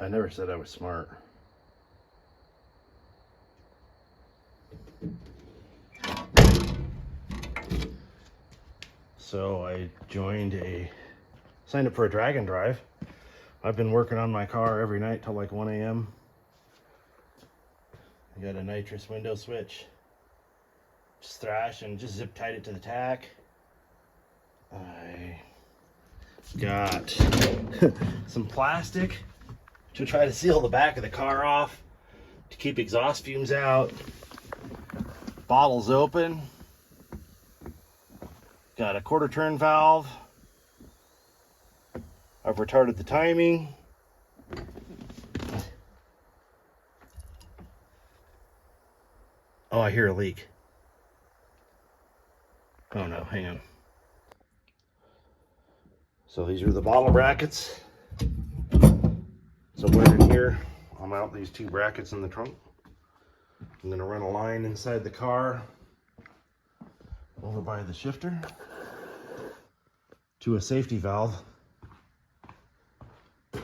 I never said I was smart. So I signed up for a drag and drive. I've been working on my car every night till like 1 a.m. I got a nitrous window switch. Just thrash and just zip tied it to the tack. I got some plastic to try to seal the back of the car off to keep exhaust fumes out. Bottle's open. Got a quarter turn valve. I've retarded the timing. Oh, I hear a leak. Oh no, hang on. So these are the bottle brackets. So we're in here. I'll mount these two brackets in the trunk. I'm gonna run a line inside the car over by the shifter to a safety valve,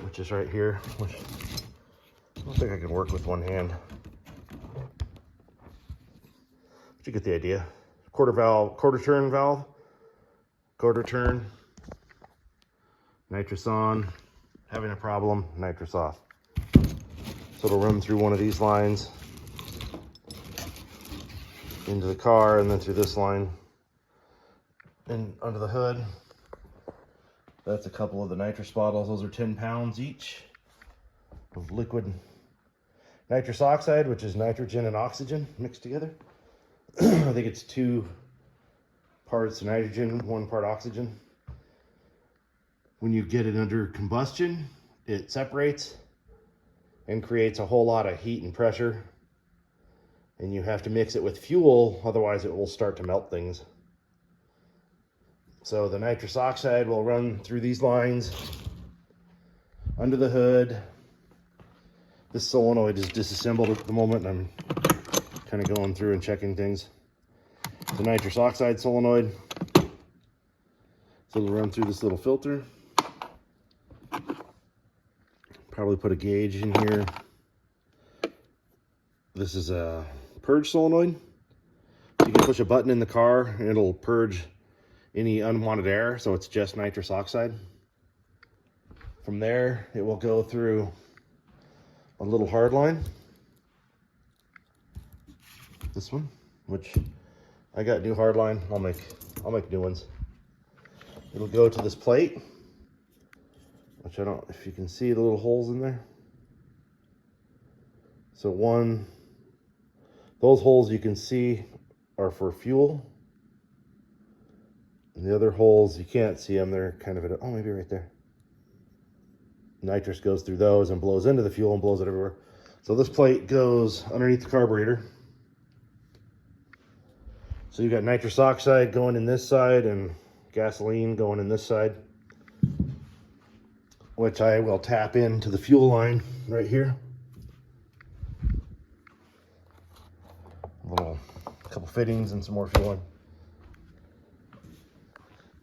which is right here, which I don't think I can work with one hand. But you get the idea. Quarter turn valve, quarter turn, nitrous on, having a problem, nitrous off. So it'll run through one of these lines into the car and then through this line and under the hood. That's a couple of the nitrous bottles. Those are 10 pounds each of liquid nitrous oxide, which is nitrogen and oxygen mixed together. I think it's 2 parts nitrogen, 1 part oxygen. When you get it under combustion, it separates and creates a whole lot of heat and pressure. And you have to mix it with fuel, otherwise it will start to melt things. So the nitrous oxide will run through these lines, under the hood. This solenoid is disassembled at the moment, and I'm kind of going through and checking things. The nitrous oxide solenoid. So it'll run through this little filter. Probably put a gauge in here. This is a purge solenoid. You can push a button in the car and it'll purge any unwanted air, so it's just nitrous oxide. From there, it will go through a little hard line. This one, which I got new hard line. I'll make new ones. It'll go to this plate, which I don't, if you can see the little holes in there. So those holes you can see are for fuel. And the other holes, you can't see them. They're kind of at, oh, maybe right there. Nitrous goes through those and blows into the fuel and blows it everywhere. So this plate goes underneath the carburetor. So you've got nitrous oxide going in this side and gasoline going in this side, which I will tap into the fuel line right here. A couple fittings and some more fuel line.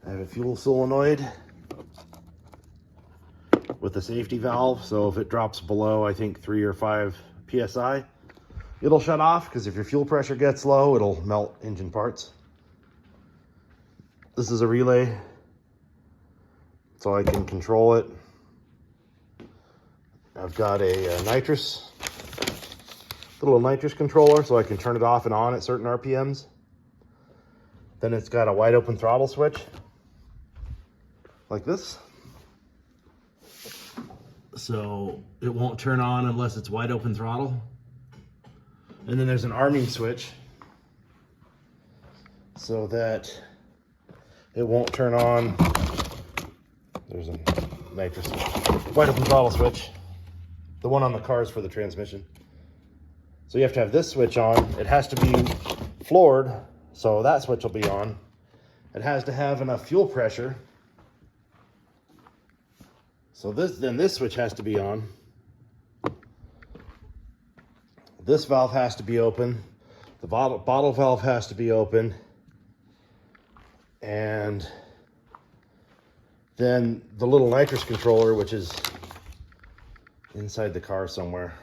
I have a fuel solenoid with a safety valve, so if it drops below, I think 3 or 5 PSI, it'll shut off, because if your fuel pressure gets low, it'll melt engine parts. This is a relay, so I can control it. I've got a little nitrous controller, so I can turn it off and on at certain RPMs. Then it's got a wide open throttle switch, like this. So it won't turn on unless it's wide open throttle. And then there's an arming switch so that it won't turn on. There's a nitrous wide open throttle switch. The one on the car is for the transmission. So you have to have this switch on. It has to be floored, so that switch will be on. It has to have enough fuel pressure. So this switch has to be on. This valve has to be open. The bottle valve has to be open. And then the little nitrous controller, which is inside the car somewhere.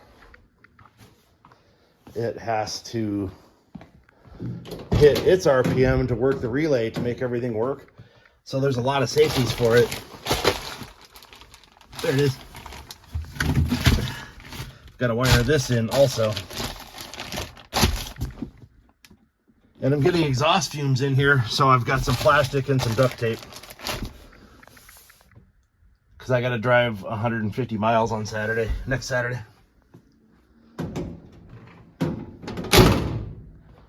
It has to hit its RPM to work the relay to make everything work. So there's a lot of safeties for it. There it is. Got to wire this in also. And I'm getting exhaust fumes in here, so I've got some plastic and some duct tape. Because I got to drive 150 miles on next Saturday.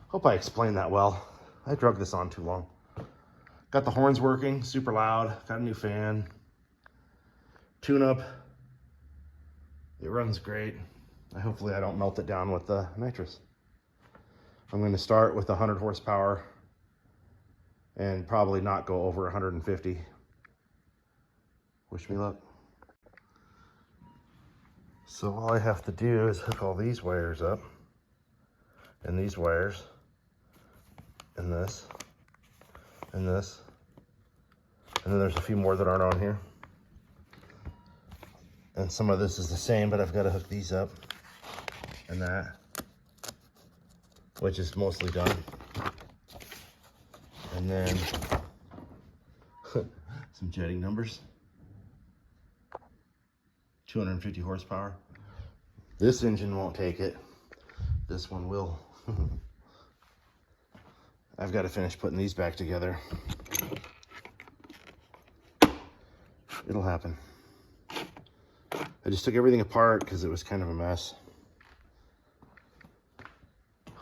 Hope I explained that well. I drug this on too long. Got the horns working, super loud. Got a new fan. Tune-up. It runs great. Hopefully I don't melt it down with the nitrous. I'm going to start with 100 horsepower and probably not go over 150. Wish me luck. So all I have to do is hook all these wires up, and these wires, and this, and this, and then there's a few more that aren't on here. And some of this is the same, but I've got to hook these up, and that, which is mostly done. And then some jetting numbers. 250 horsepower. This engine won't take it. This one will. I've got to finish putting these back together. It'll happen. I just took everything apart because it was kind of a mess.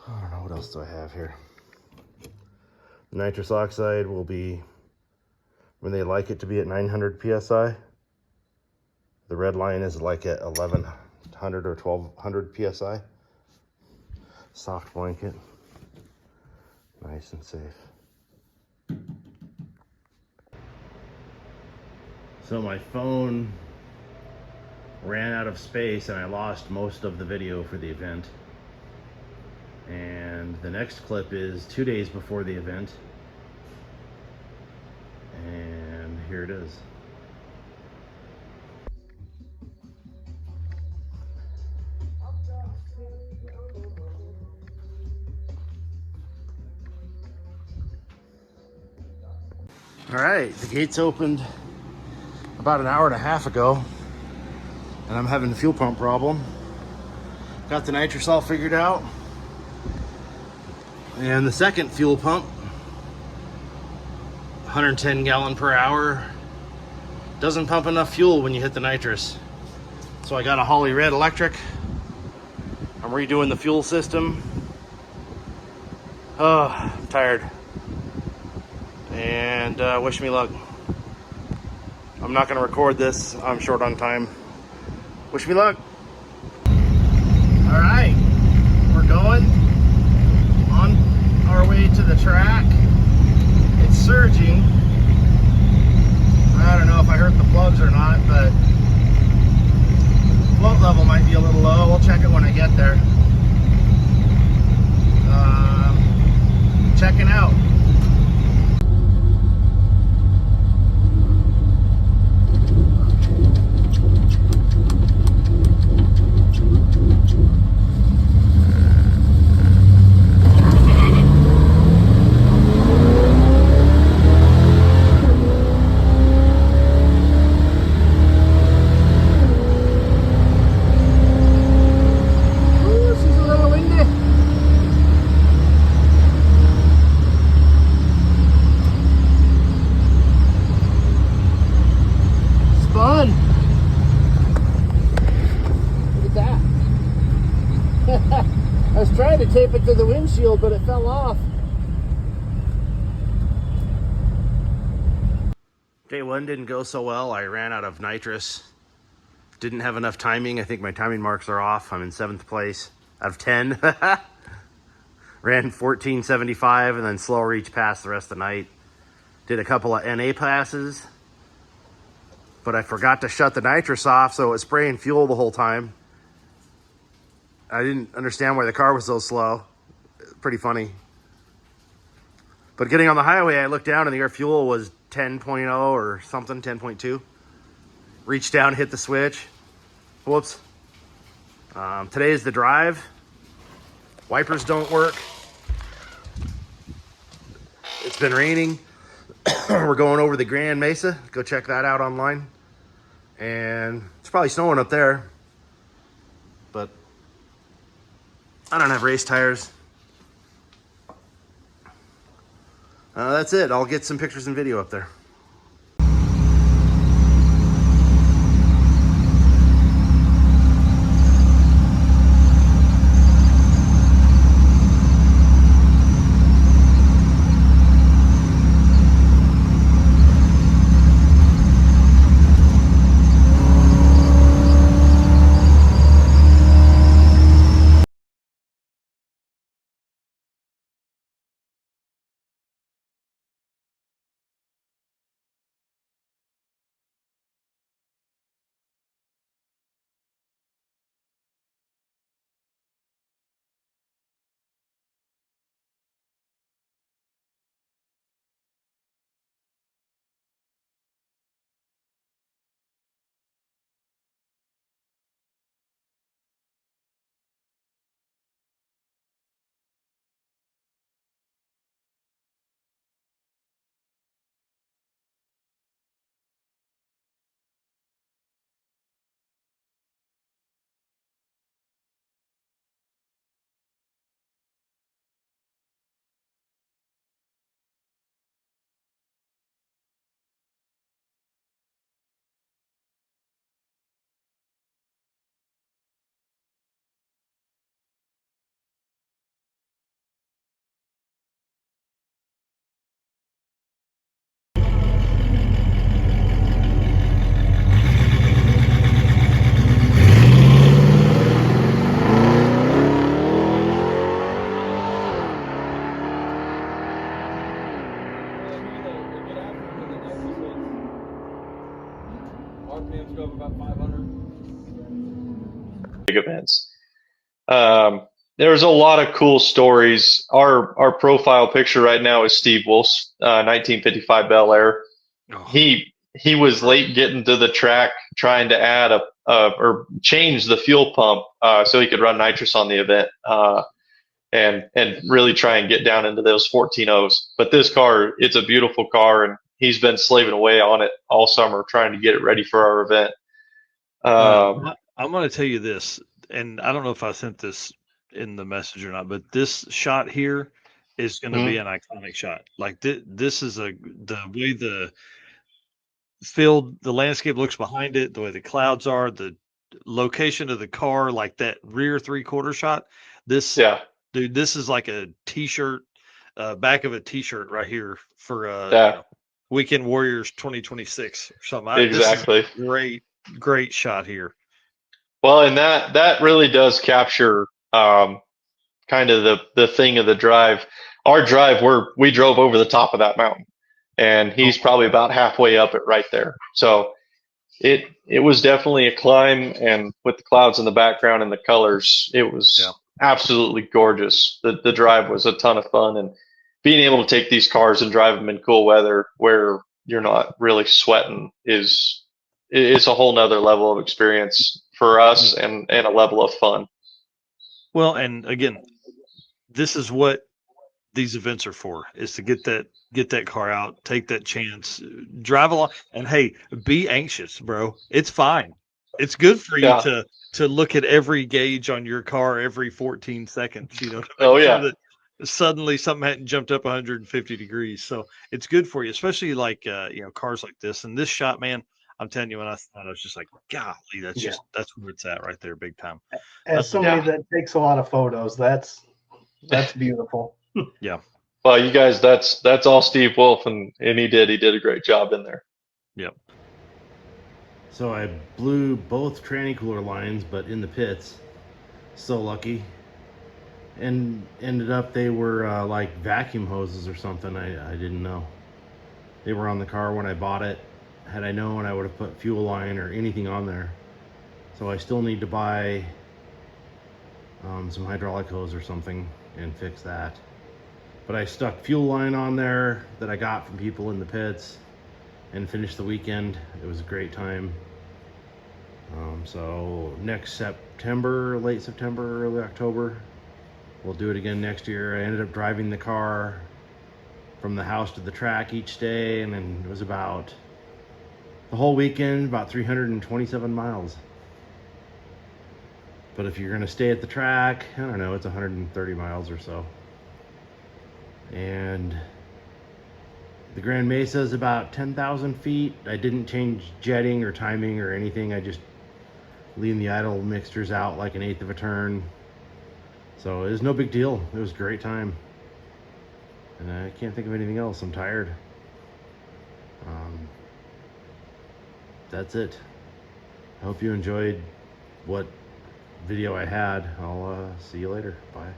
I don't know, what else do I have here? Nitrous oxide will be, when they like it to be at 900 PSI. The red line is like at 1100 or 1200 PSI. Soft blanket. Nice and safe. So my phone ran out of space and I lost most of the video for the event. And the next clip is 2 days before the event. And here it is. All right, the gates opened about an hour and a half ago, and I'm having a fuel pump problem. Got the nitrous all figured out. And the second fuel pump, 110 gallon per hour, doesn't pump enough fuel when you hit the nitrous. So I got a Holley Red electric. I'm redoing the fuel system. Oh, I'm tired. And wish me luck. I'm not gonna record this, I'm short on time. Wish me luck. All right, we're going on our way to the track. It's surging. I don't know if I hurt the plugs or not, but float level might be a little low. We'll check it when I get there. Checking out. I was trying to tape it to the windshield, but it fell off. Day one didn't go so well. I ran out of nitrous. Didn't have enough timing. I think my timing marks are off. I'm in 7th place out of 10. Ran 1475 and then slow reach past the rest of the night. Did a couple of NA passes, but I forgot to shut the nitrous off, so it was spraying fuel the whole time. I didn't understand why the car was so slow. Pretty funny. But getting on the highway, I looked down and the air fuel was 10.0 or something, 10.2. Reached down, hit the switch. Whoops, Today is the drive. Wipers don't work. It's been raining. We're going over the Grand Mesa. Go check that out online. And it's probably snowing up there, but I don't have race tires. That's it. I'll get some pictures and video up there. RPMs go up about 500. Big events. There's a lot of cool stories. Our profile picture right now is Steve Wolf's 1955 Bel Air. Oh. He was late getting to the track trying to add or change the fuel pump so he could run nitrous on the event and really try and get down into those 14.0s. But this car, it's a beautiful car, and he's been slaving away on it all summer trying to get it ready for our event. I'm going to tell you this, and I don't know if I sent this in the message or not, but this shot here is going to be an iconic shot. Like this is the way the field, the landscape looks behind it, the way the clouds are, the location of the car, like that rear 3/4 shot. Dude, this is like a t-shirt, back of a t-shirt right here for Weekend Warriors 2026 or something. Exactly. This is great shot here. Well, and that really does capture kind of the thing of the drive. Our drive, we drove over the top of that mountain, and he's probably about halfway up it right there. So it was definitely a climb, and with the clouds in the background and the colors, it was absolutely gorgeous. The drive was a ton of fun, and being able to take these cars and drive them in cool weather where you're not really sweating it's a whole nother level of experience for us and a level of fun. Well, and again, this is what these events are for, is to get that car out, take that chance, drive along, and hey, be anxious, bro. It's fine. It's good for you to look at every gauge on your car every 14 seconds, you know, to make sure that suddenly something hadn't jumped up 150 degrees. So it's good for you, especially like cars like this. And this shot, man, I'm telling you, when I thought, I was just like, golly, that's where it's at right there, big time. As somebody that takes a lot of photos, that's beautiful. Yeah. Well, you guys, that's all Steve Wolf, and he did a great job in there. Yep. So I blew both tranny cooler lines, but in the pits. So lucky. And ended up they were like vacuum hoses or something. I didn't know. They were on the car when I bought it. Had I known, I would have put fuel line or anything on there. So I still need to buy some hydraulic hose or something and fix that. But I stuck fuel line on there that I got from people in the pits and finished the weekend. It was a great time. So next September, late September, early October, we'll do it again next year. I ended up driving the car from the house to the track each day, and then it was about the whole weekend, about 327 miles. But if you're gonna stay at the track, I don't know, it's 130 miles or so. And the Grand Mesa is about 10,000 feet. I didn't change jetting or timing or anything. I just lean the idle mixtures out like an eighth of a turn. So it was no big deal. It was a great time. And I can't think of anything else. I'm tired. That's it. I hope you enjoyed what video I had. I'll see you later. Bye.